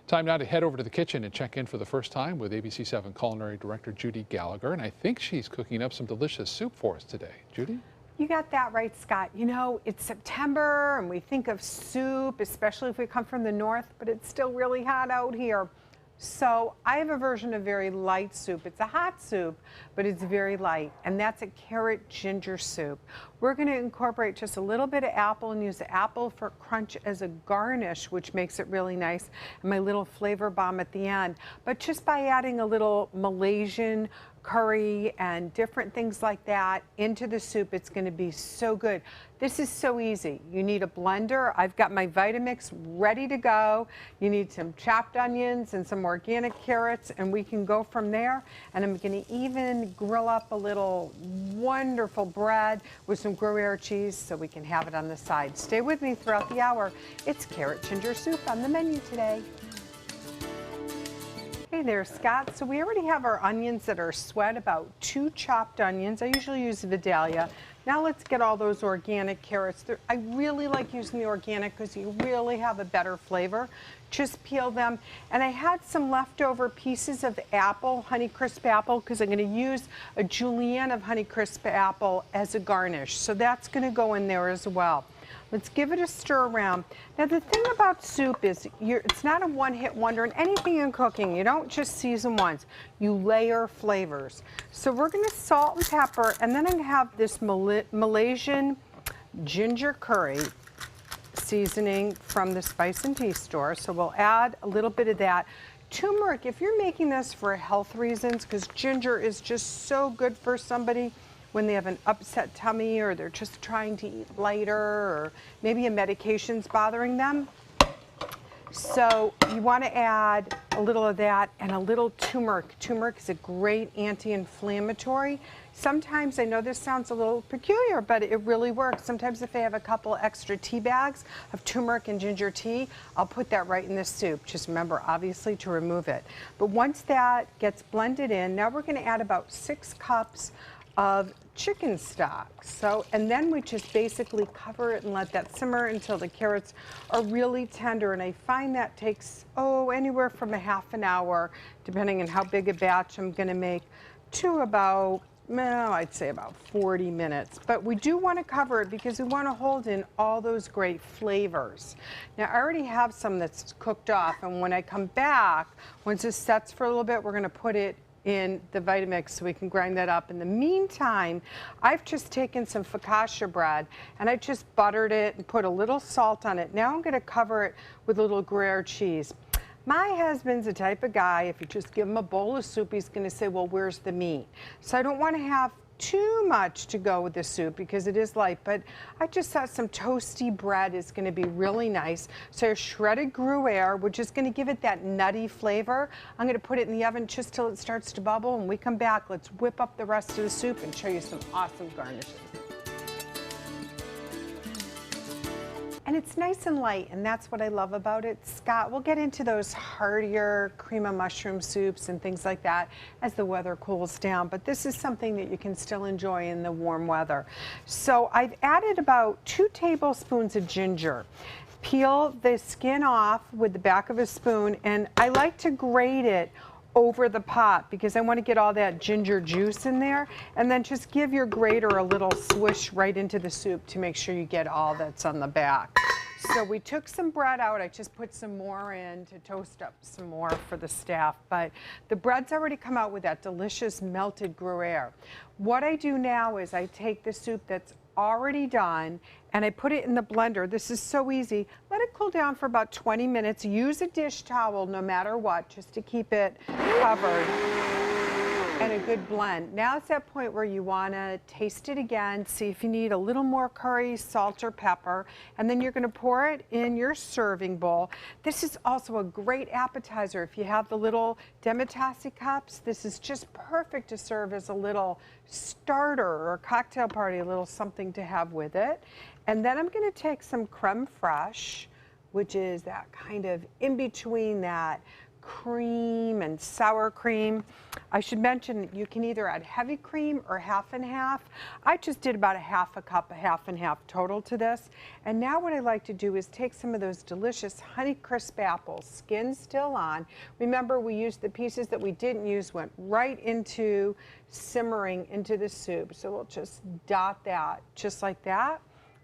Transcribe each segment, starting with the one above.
Time now to head over to the kitchen and check in for the first time with ABC7 Culinary Director Judi Gallagher, and I think she's cooking up some delicious soup for us today. Judi? You got that right, Scott. You know, it's September and we think of soup, especially if we come from the north, but it's still really hot out here. So I have a version of very light soup. It's a hot soup, but it's very light, and that's a carrot ginger soup. We're going to incorporate just a little bit of apple and use the apple for crunch as a garnish, which makes it really nice, and my little flavor bomb at the end. But just by adding a little Malaysian curry and different things like that into the soup, it's going to be so good. This is so easy. You need a blender. I've got my Vitamix ready to go. You need some chopped onions and some organic carrots, and we can go from there. And I'm going to even grill up a little wonderful bread with some Gruyere cheese so we can have it on the side. Stay with me throughout the hour. It's carrot ginger soup on the menu today. Hey there, Scott. So we already have our onions that are sweat, about 2 chopped onions. I usually use Vidalia. Now let's get all those organic carrots. I really like using the organic because you really have a better flavor. Just peel them. And I had some leftover pieces of apple, Honeycrisp apple, because I'm going to use a julienne of Honeycrisp apple as a garnish. So that's going to go in there as well. Let's give it a stir around. Now the thing about soup is it's not a one-hit wonder. In anything in cooking, you don't just season once. You layer flavors. So we're going to salt and pepper, and then I'm going to have this Malaysian ginger curry seasoning from the Spice and Tea store. So we'll add a little bit of that. Turmeric, if you're making this for health reasons, because ginger is just so good for somebody when they have an upset tummy or they're just trying to eat lighter or maybe a medication's bothering them. So you want to add a little of that and a little turmeric. Turmeric is a great anti-inflammatory. Sometimes, I know this sounds a little peculiar, but it really works. Sometimes if I have a couple extra tea bags of turmeric and ginger tea, I'll put that right in the soup. Just remember, obviously, to remove it. But once that gets blended in, now we're going to add about 6 cups of chicken stock. And then we just basically cover it and let that simmer until the carrots are really tender. And I find that takes, anywhere from a half an hour, depending on how big a batch I'm going to make, to about, I'd say about 40 minutes. But we do want to cover it because we want to hold in all those great flavors. Now, I already have some that's cooked off, and when I come back, once this sets for a little bit, we're going to put it in the Vitamix so we can grind that up. In the meantime, I've just taken some focaccia bread and I just buttered it and put a little salt on it. Now I'm going to cover it with a little Gruyere cheese. My husband's the type of guy, if you just give him a bowl of soup, he's going to say, well, where's the meat? So I don't want to have too much to go with the soup because it is light, but I just thought some toasty bread is going to be really nice. So shredded Gruyere, which is going to give it that nutty flavor. I'm going to put it in the oven just till it starts to bubble. When we come back, let's whip up the rest of the soup and show you some awesome garnishes. And it's nice and light, and that's what I love about it. Scott, we'll get into those heartier cream of mushroom soups and things like that as the weather cools down, but this is something that you can still enjoy in the warm weather. So I've added about 2 tablespoons of ginger. Peel the skin off with the back of a spoon, and I like to grate it over the pot because I want to get all that ginger juice in there, and then just give your grater a little swish right into the soup to make sure you get all that's on the back. So we took some bread out. I just put some more in to toast up some more for the staff, but the bread's already come out with that delicious melted Gruyere. What I do now is I take the soup that's already done and I put it in the blender. This is so easy. Let it cool down for about 20 minutes. Use a dish towel no matter what, just to keep it covered. And a good blend. Now it's that point where you want to taste it again, see if you need a little more curry, salt, or pepper, and then you're going to pour it in your serving bowl. This is also a great appetizer. If you have the little demitasse cups, this is just perfect to serve as a little starter or cocktail party, a little something to have with it. And then I'm going to take some creme fraiche, which is that kind of in between that cream and sour cream. I should mention that you can either add heavy cream or half and half. I just did about a half a cup, a half and half total to this. And now what I like to do is take some of those delicious Honeycrisp apples, skin still on. Remember, we used the pieces that we didn't use, went right into simmering into the soup. So we'll just dot that just like that.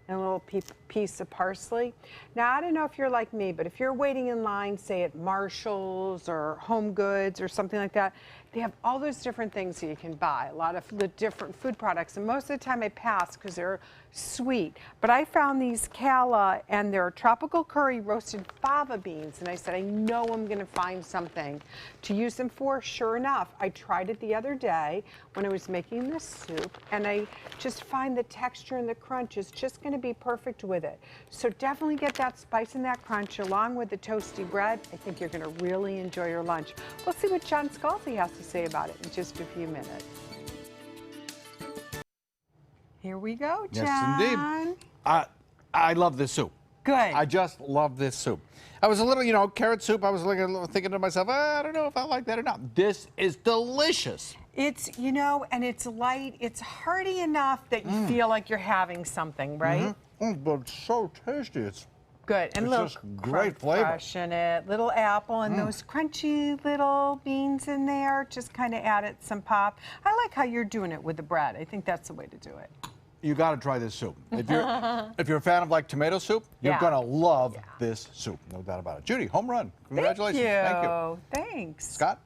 And a little piece of parsley. Now, I don't know if you're like me, but if you're waiting in line, say at Marshall's or Home Goods or something like that, they have all those different things that you can buy, a lot of the different food products. And most of the time I pass because they're sweet. But I found these Cala and they're tropical curry roasted fava beans. And I said, I know I'm going to find something to use them for. Sure enough, I tried it the other day when I was making this soup. And I just find the texture and the crunch is just going to be perfect with it. So definitely get that spice and that crunch along with the toasty bread. I think you're going to really enjoy your lunch. We'll see what John Scalzi has to say about it in just a few minutes. Here we go, John. Yes, indeed. I love this soup. Good. I just love this soup. I was a little, carrot soup. I was thinking to myself, I don't know if I like that or not. This is delicious. It's, and it's light. It's hearty enough that you feel like you're having something, right? But it's so tasty. It's good. And it's little just great flavor. Crush in it. Little apple and those crunchy little beans in there. Just kind of add it some pop. I like how you're doing it with the bread. I think that's the way to do it. You got to try this soup. If you're a fan of like tomato soup, you're gonna love this soup. No doubt about it. Judy, home run. Congratulations. Thank you. Thank you. Thanks. Scott?